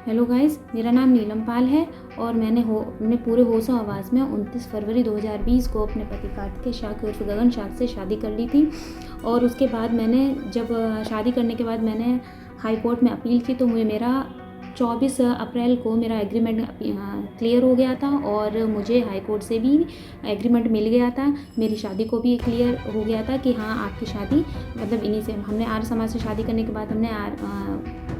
Hello guys, मेरा नाम नीलम पाल है और मैंने पूरे होशो आवाज़ में 29 फरवरी 2020 को अपने पति कार्तिकेय शाक्य उर्फ गगन शाक्य से शादी कर ली थी। और उसके बाद जब शादी करने के बाद मैंने हाई कोर्ट में अपील की तो मेरा 24 अप्रैल को मेरा एग्रीमेंट क्लियर हो गया था और मुझे हाई कोर्ट से भी एग्रीमेंट मिल गया था। मेरी शादी को भी क्लियर हो गया था कि हाँ, आपकी शादी मतलब इन्हीं से हमने आर्य समाज से शादी करने के बाद हमने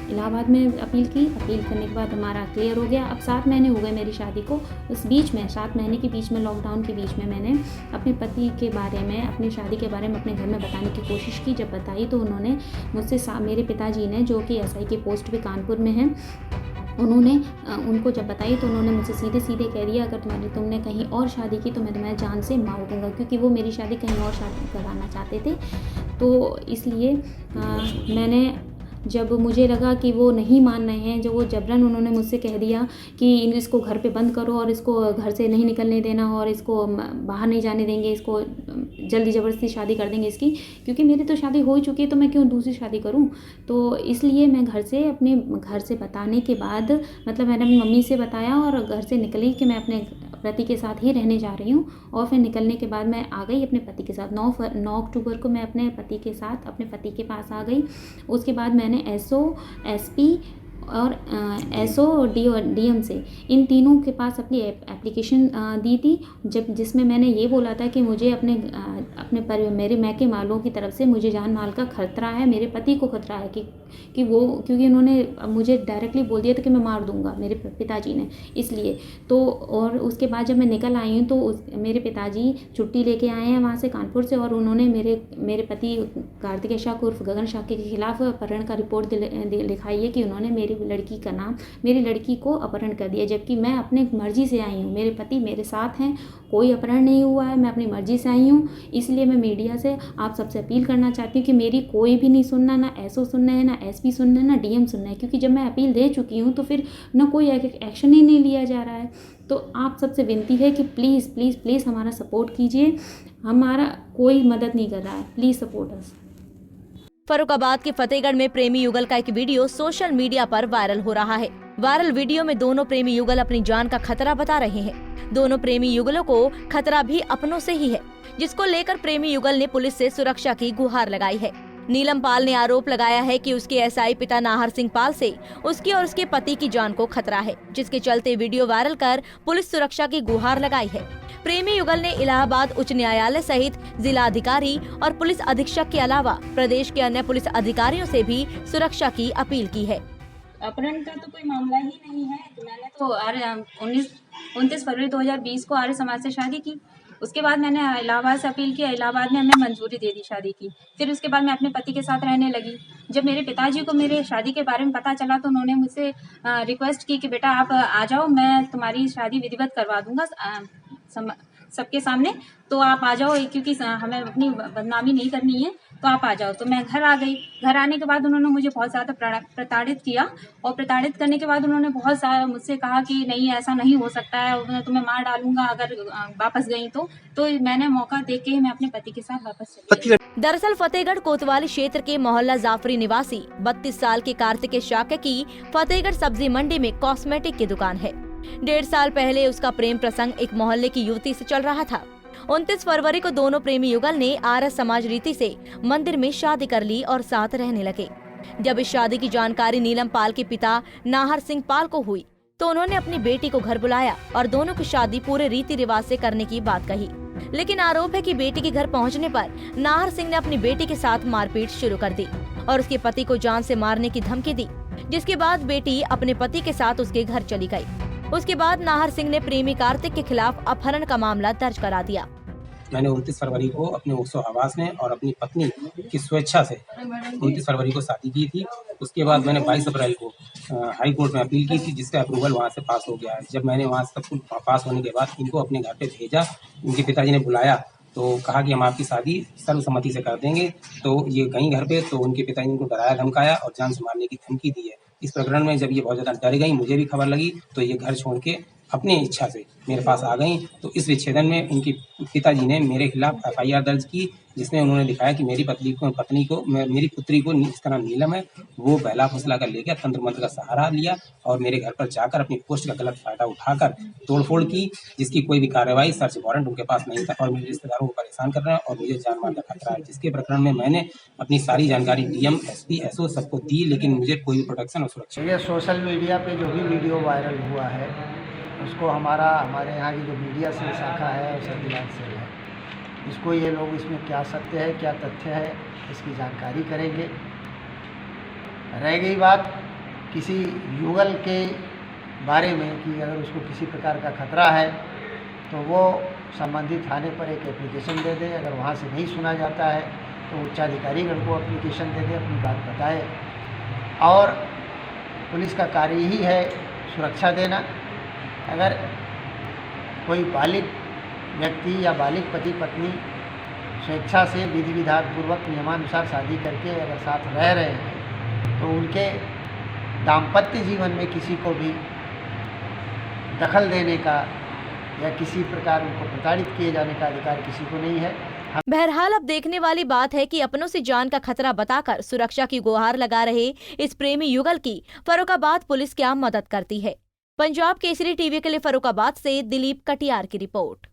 इलाहाबाद में अपील करने के बाद हमारा क्लियर हो गया। अब 7 महीने हो गए मेरी शादी को। उस बीच में 7 महीने के बीच में लॉकडाउन के बीच में मैंने अपने पति के बारे में, अपनी शादी के बारे में अपने घर में बताने की कोशिश की। जब बताई तो उन्होंने मुझसे मेरे पिताजी ने, जो कि एसआई के पोस्ट पे कानपुर में हैं, उनको जब बताई तो उन्होंने मुझसे सीधे सीधे कह दिया, अगर तुमने कहीं और शादी की तो मैं तुम्हें जान से मार दूँगा, क्योंकि वो मेरी शादी कहीं और शादी कराना चाहते थे। तो इसलिए मैंने, जब मुझे लगा कि वो नहीं मान रहे हैं, जो वो जबरन उन्होंने मुझसे कह दिया कि इसको घर पे बंद करो और इसको घर से नहीं निकलने देना और इसको बाहर नहीं जाने देंगे, इसको जल्दी ज़बरदस्ती शादी कर देंगे इसकी, क्योंकि मेरी तो शादी हो ही चुकी है तो मैं क्यों दूसरी शादी करूं। तो इसलिए मैं अपने घर से बताने के बाद, मतलब मैंने अपनी मम्मी से बताया और घर से निकली कि मैं अपने पति के साथ ही रहने जा रही हूँ। और फिर निकलने के बाद मैं आ गई अपने पति के साथ। 9 अक्टूबर को मैं अपने पति के साथ अपने पति के पास आ गई। उसके बाद मैंने एसओ, एसपी और एसओ और डीएम से, इन तीनों के पास अपनी एप्लीकेशन दी थी, जिसमें मैंने ये बोला था कि मुझे मेरे मैके मालों की तरफ से मुझे जान माल का खतरा है, मेरे पति को खतरा है क्योंकि उन्होंने मुझे डायरेक्टली बोल दिया था कि मैं मार दूंगा, मेरे पिताजी ने, इसलिए। तो और उसके बाद जब मैं निकल आई हूँ तो मेरे पिताजी छुट्टी लेके आए हैं वहाँ से, कानपुर से, और उन्होंने मेरे पति कार्तिकेय शाक्य उर्फ गगन शाक्य के खिलाफ अपहरण का रिपोर्ट लिखाई है कि उन्होंने मेरी लड़की को अपहरण कर दिया, जबकि मैं अपने मर्जी से आई हूँ। मेरे पति मेरे साथ हैं, कोई अपहरण नहीं हुआ है, मैं अपनी मर्जी से आई हूँ। इसलिए मैं मीडिया से आप सबसे अपील करना चाहती हूँ कि मेरी कोई भी नहीं सुनना, ना एसओ सुनना है, ना एसपी सुनना है, ना डीएम सुनना है, क्योंकि जब मैं अपील दे चुकी हूँ तो फिर ना कोई एक्शन ही नहीं लिया जा रहा है। तो आप सबसे विनती है कि प्लीज़ प्लीज़ प्लीज़ हमारा सपोर्ट कीजिए, हमारा कोई मदद नहीं कर रहा है, प्लीज़ सपोर्ट अस। फर्रुखाबाद के फतेहगढ़ में प्रेमी युगल का एक वीडियो सोशल मीडिया पर वायरल हो रहा है। वायरल वीडियो में दोनों प्रेमी युगल अपनी जान का खतरा बता रहे हैं। दोनों प्रेमी युगलों को खतरा भी अपनों से ही है, जिसको लेकर प्रेमी युगल ने पुलिस से सुरक्षा की गुहार लगाई है। नीलम पाल ने आरोप लगाया है कि उसके एसआई पिता नाहर सिंह पाल से उसकी और उसके पति की जान को खतरा है, जिसके चलते वीडियो वायरल कर पुलिस सुरक्षा की गुहार लगाई है। प्रेमी युगल ने इलाहाबाद उच्च न्यायालय सहित जिला अधिकारी और पुलिस अधीक्षक के अलावा प्रदेश के अन्य पुलिस अधिकारियों से भी सुरक्षा की अपील की है। अपहरण का तो कोई मामला ही नहीं है। मैंने तो 29 फरवरी 2020 को आर्य समाज से शादी की। उसके बाद मैंने इलाहाबाद से अपील किया, इलाहाबाद ने हमें मंजूरी दे दी शादी की। फिर उसके बाद मैं अपने पति के साथ रहने लगी। जब मेरे पिताजी को मेरे शादी के बारे में पता चला तो उन्होंने मुझसे रिक्वेस्ट की कि बेटा आप आ जाओ, मैं तुम्हारी शादी विधिवत करवा दूंगा सबके सामने, तो आप आ जाओ, क्योंकि हमें अपनी बदनामी नहीं करनी है, तो आप आ जाओ। तो मैं घर आ गई। घर आने के बाद उन्होंने मुझे बहुत ज़्यादा प्रताड़ित किया, और प्रताड़ित करने के बाद उन्होंने बहुत सारा मुझसे कहा कि नहीं, ऐसा नहीं हो सकता है, मैं तुम्हें मार डालूंगा अगर वापस गई तो मैंने मौका देख के मैं अपने पति के साथ वापस चली गई। दरअसल फतेहगढ़ कोतवाली क्षेत्र के मोहल्ला जाफरी निवासी 32 साल के कार्तिकेय शाक्य की फतेहगढ़ सब्जी मंडी में कॉस्मेटिक की दुकान है। 1.5 साल पहले उसका प्रेम प्रसंग एक मोहल्ले की युवती से चल रहा था। 29 फरवरी को दोनों प्रेमी युगल ने आर्य समाज रीति से मंदिर में शादी कर ली और साथ रहने लगे। जब इस शादी की जानकारी नीलम पाल के पिता नाहर सिंह पाल को हुई तो उन्होंने अपनी बेटी को घर बुलाया और दोनों की शादी पूरे रीति रिवाज से करने की बात कही। लेकिन आरोप है कि बेटी के घर पहुंचने पर नाहर सिंह ने अपनी बेटी के साथ मारपीट शुरू कर दी और उसके पति को जान से मारने की धमकी दी, जिसके बाद बेटी अपने पति के साथ उसके घर चली गई। उसके बाद नाहर सिंह ने प्रेमी कार्तिक के खिलाफ अपहरण का मामला दर्ज करा दिया। मैंने 29 फरवरी को अपने होशो आवास में और अपनी पत्नी की स्वेच्छा से 29 फरवरी को शादी की थी। उसके बाद मैंने 22 अप्रैल को हाई कोर्ट में अपील की थी, जिसका अप्रूवल वहाँ से पास हो गया है। जब मैंने वहाँ सब कुछ पास होने के बाद इनको अपने घर पे भेजा, इनके पिताजी ने बुलाया तो कहा कि हम आपकी शादी सर्वसम्मति से कर देंगे। तो ये गई घर पे, तो उनके पिताजी ने उनको डराया धमकाया और जान से मारने की धमकी दी है। इस प्रकरण में जब ये बहुत ज़्यादा डर गई, मुझे भी खबर लगी, तो ये घर छोड़ के अपनी इच्छा से मेरे पास आ गई। तो इस विच्छेदन में उनके पिताजी ने मेरे खिलाफ FIR दर्ज की, जिसमें उन्होंने दिखाया कि मेरी मेरी पुत्री को जिसका नाम नीलम है, वो बहला फुसला कर ले गया, तंत्र मंत्र का सहारा लिया और मेरे घर पर जाकर अपनी पोस्ट का गलत फायदा उठाकर तोड़फोड़ की, जिसकी कोई भी कार्रवाई, सर्च वारंट उनके पास नहीं था और मेरे रिश्तेदारों को परेशान कर रहे हैं और मुझे जान माल का खतरा है। जिसके प्रकरण में मैंने अपनी सारी जानकारी DM, SP, SO सबको दी, लेकिन मुझे कोई भी प्रोटेक्शन और सुरक्षा। ये सोशल मीडिया पे जो भी वीडियो वायरल हुआ है उसको हमारे यहाँ की जो मीडिया से शाखा है और सर्विलांस सेल है, इसको ये लोग इसमें क्या सत्य है क्या तथ्य है इसकी जानकारी करेंगे। रह गई बात किसी युगल के बारे में कि अगर उसको किसी प्रकार का खतरा है तो वो संबंधित थाने पर एक एप्लीकेशन दे दे, अगर वहाँ से नहीं सुना जाता है तो उच्चाधिकारीगण को एप्लीकेशन दे दे, अपनी बात बताए। और पुलिस का कार्य ही है सुरक्षा देना। अगर कोई बालिग व्यक्ति या बालिग पति पत्नी स्वेच्छा से विधि विधान पूर्वक नियमानुसार शादी करके अगर साथ रह रहे हैं तो उनके दाम्पत्य जीवन में किसी को भी दखल देने का या किसी प्रकार उनको प्रताड़ित किए जाने का अधिकार किसी को नहीं है। बहरहाल अब देखने वाली बात है कि अपनों से जान का खतरा बताकर सुरक्षा की गुहार लगा रहे इस प्रेमी युगल की फर्रुखाबाद पुलिस क्या मदद करती है। पंजाब केसरी टीवी के लिए फर्रुखाबाद से दिलीप कटियार की रिपोर्ट।